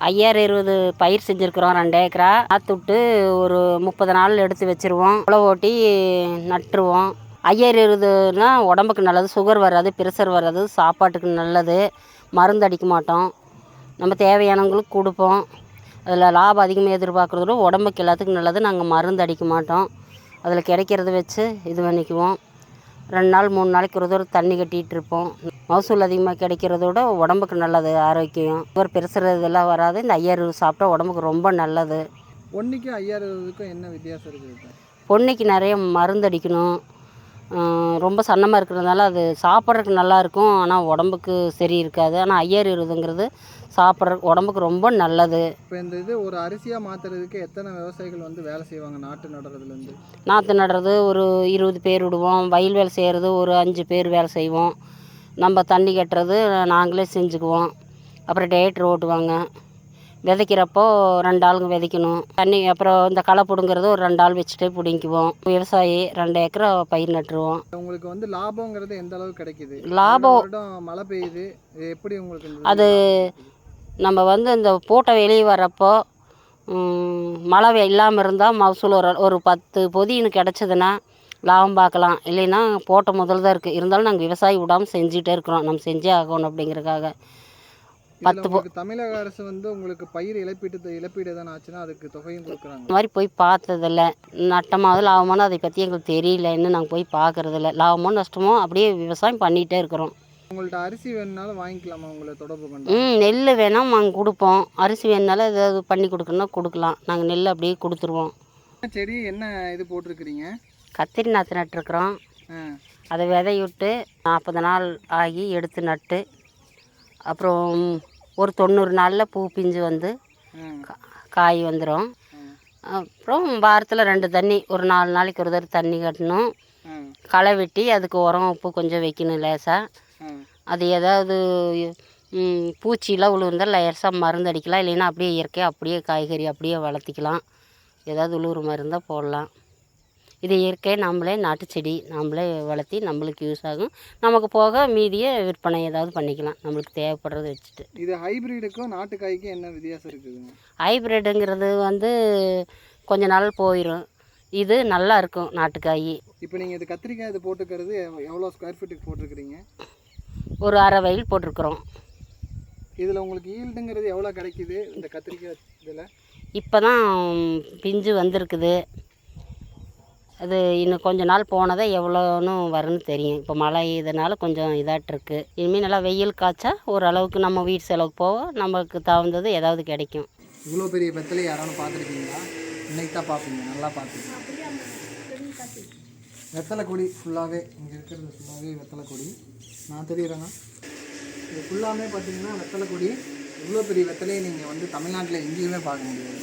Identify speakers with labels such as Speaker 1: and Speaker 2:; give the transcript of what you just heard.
Speaker 1: 5020 பயிர் செஞ்சுருக்குறோம். 2 ஏக்கரா நாற்றுட்டு ஒரு 30 நாள் எடுத்து வச்சுருவோம். உழவு ஓட்டி நட்டுருவோம். 5020னா உடம்புக்கு நல்லது, சுகர் வராது, ப்ரெஷர் வராது, சாப்பாட்டுக்கு நல்லது. மருந்து அடிக்க மாட்டோம், நம்ம தேவையானவங்களுக்கு கொடுப்போம். அதில் லாபம் அதிகமாக எதிர்பார்க்குறதோட உடம்புக்கு எல்லாத்துக்கும் நல்லது. நாங்கள் மருந்து அடிக்க மாட்டோம், அதில் கிடைக்கிறத வச்சு இது பண்ணிக்குவோம். 2 நாள் 3 நாளைக்கு ஒரு தடவை தண்ணி கட்டிகிட்டு இருப்போம். மகசூல் அதிகமாக கிடைக்கிறதோட உடம்புக்கு நல்லது, ஆரோக்கியம். சுகர் ப்ரெஷர் இதெல்லாம் வராது. இந்த 5020 சாப்பிட்டா உடம்புக்கு ரொம்ப நல்லது.
Speaker 2: பொன்னிக்கும் 5020க்கும் என்ன வித்தியாசம் இருக்குது?
Speaker 1: பொன்னிக்கு நிறைய மருந்து அடிக்கணும், ரொம்ப சன்னமாக இருக்கிறதுனால அது சாப்பிட்றதுக்கு நல்லாயிருக்கும், ஆனால் உடம்புக்கு சரி இருக்காது. ஆனால் 5020ங்கிறது சாப்பிட்ற உடம்புக்கு ரொம்ப நல்லது.
Speaker 2: இப்போ இந்த இது ஒரு அரிசியாக மாற்றுறதுக்கு எத்தனை விவசாயிகள் வந்து வேலை செய்வாங்க? நாற்று நடுறதுலேருந்து
Speaker 1: நாற்று நடுறது ஒரு 20 பேர் விடுவோம். வயல் வேலை செய்கிறது ஒரு 5 பேர் வேலை செய்வோம். நம்ம தண்ணி கட்டுறது நாங்களே செஞ்சுக்குவோம். அப்புறம் டேட்ரு ஓட்டுவாங்க. விதைக்கிறப்போ 2 ஆளுங்க விதைக்கணும். தண்ணி அப்புறம் இந்த களை பிடுங்கிறது ஒரு 2 ஆள் வச்சுட்டே பிடிங்குவோம். விவசாயி 2 ஏக்கரா பயிர் நட்டுருவோம்.
Speaker 2: உங்களுக்கு வந்து லாபங்கிறது எந்த அளவுக்கு கிடைக்குது?
Speaker 1: லாபம்
Speaker 2: மழை பெய்யுது, எப்படி உங்களுக்கு?
Speaker 1: அது நம்ம வந்து இந்த பூட்டை வெளியே வர்றப்போ மழை இல்லாமல் இருந்தால் மகசூல் ஒரு 10 பொதின்னு கிடச்சிதுன்னா லாபம் பார்க்கலாம். இல்லைன்னா போட்ட முதல் தான் இருக்குது. இருந்தாலும் நாங்கள் விவசாயி விடாமல் செஞ்சுட்டே இருக்கிறோம். நம்ம செஞ்சே ஆகணும் அப்படிங்கிறதுக்காக.
Speaker 2: 10 தமிழக அரசு வந்து உங்களுக்கு பயிர் இழப்பீடு எதனா ஆச்சுன்னா அதுக்கு தொகையும் கொடுக்குறாங்க.
Speaker 1: இந்த மாதிரி போய் பார்த்ததில்ல. நட்டமாவது லாபமானு அதை பற்றி எங்களுக்கு தெரியல. இன்னும் நாங்கள் போய் பார்க்குறதில்ல. லாபமோ நஷ்டமோ அப்படியே விவசாயம் பண்ணிகிட்டே இருக்கிறோம்.
Speaker 2: உங்கள்கிட்ட அரிசி வேணுனாலும் வாங்கிக்கலாமா? உங்களை தொடர்பு பண்ணி
Speaker 1: நெல் வேணால் நாங்கள் கொடுப்போம். அரிசி வேணுனாலும் ஏதாவது பண்ணி கொடுக்கணுன்னா கொடுக்கலாம். நாங்கள் நெல் அப்படியே கொடுத்துருவோம்.
Speaker 2: சரி, என்ன இது போட்டிருக்கிறீங்க?
Speaker 1: கத்திரி நாற்று நட்டுருக்குறோம். அதை விதை விட்டு 40 நாள் ஆகி எடுத்து நட்டு அப்புறம் ஒரு 90 நாளில் பூ பிஞ்சு வந்து காய் வந்துடும். அப்புறம் வாரத்தில் 2 தண்ணி, ஒரு 4 நாளைக்கு ஒரு தடவை தண்ணி கட்டணும். களை வெட்டி அதுக்கு உரம் உப்பு கொஞ்சம் வைக்கணும் லேசாக. அது ஏதாவது பூச்சிலாம் உழுவுந்தால் லேசாக மருந்து அடிக்கலாம். இல்லைன்னா அப்படியே இயற்கையாக அப்படியே காய்கறி அப்படியே வளர்த்திக்கலாம். ஏதாவது உழுவுற மாதிரி இருந்தால் போடலாம். இது இயற்கை, நம்மளே நாட்டு செடி நம்மளே வளர்த்தி நம்மளுக்கு யூஸ் ஆகும். நமக்கு போக மீதியை விற்பனை ஏதாவது பண்ணிக்கலாம், நம்மளுக்கு தேவைப்படுறத வச்சுட்டு.
Speaker 2: இது ஹைப்ரிடுக்கும் நாட்டுக்காய்க்கும் என்ன வித்தியாசம் இருக்குதுங்க?
Speaker 1: ஹைப்ரிட்டுங்கிறது வந்து கொஞ்ச நாள் போயிடும். இது நல்லா இருக்கும் நாட்டுக்காய்.
Speaker 2: இப்போ நீங்கள் இது கத்திரிக்காய் இது போட்டுக்கிறது எவ்வளோ ஸ்கொயர் ஃபீட்டுக்கு போட்டிருக்கிறீங்க?
Speaker 1: ஒரு அரை வயல் போட்டிருக்குறோம்.
Speaker 2: இதில் உங்களுக்கு ஈல்டுங்கிறது எவ்வளோ கிடைக்கிது இந்த கத்திரிக்காய் இதில்?
Speaker 1: இப்போ தான் பிஞ்சு வந்திருக்குது. அது இன்னும் கொஞ்ச நாள் போனதை எவ்வளோன்னு வரும்னு தெரியும். இப்போ மழை இதனால் கொஞ்சம் இதாகிட்டுருக்கு. இனிமேல் நல்லா வெயில் காய்ச்சா ஓரளவுக்கு நம்ம வீட்டு செலவுக்கு போக நமக்கு தகுந்தது ஏதாவது கிடைக்கும்.
Speaker 2: இவ்வளோ பெரிய வெத்தலை யாராலும் பார்த்துருக்கீங்களா? இன்னைக்கு தான் பார்ப்பீங்க, நல்லா பார்த்துருக்கீங்க. வெத்தலை கொடி ஃபுல்லாகவே இங்கே இருக்கிறது ஃபுல்லாகவே வெத்தலை கொடி. நான் தெரியுறேன்னா இது ஃபுல்லாமே பார்த்தீங்கன்னா வெத்தலை கொடி. இவ்வளோ பெரிய வெத்தலையை நீங்கள் வந்து தமிழ்நாட்டில் எங்கேயுமே பார்க்க முடியாது.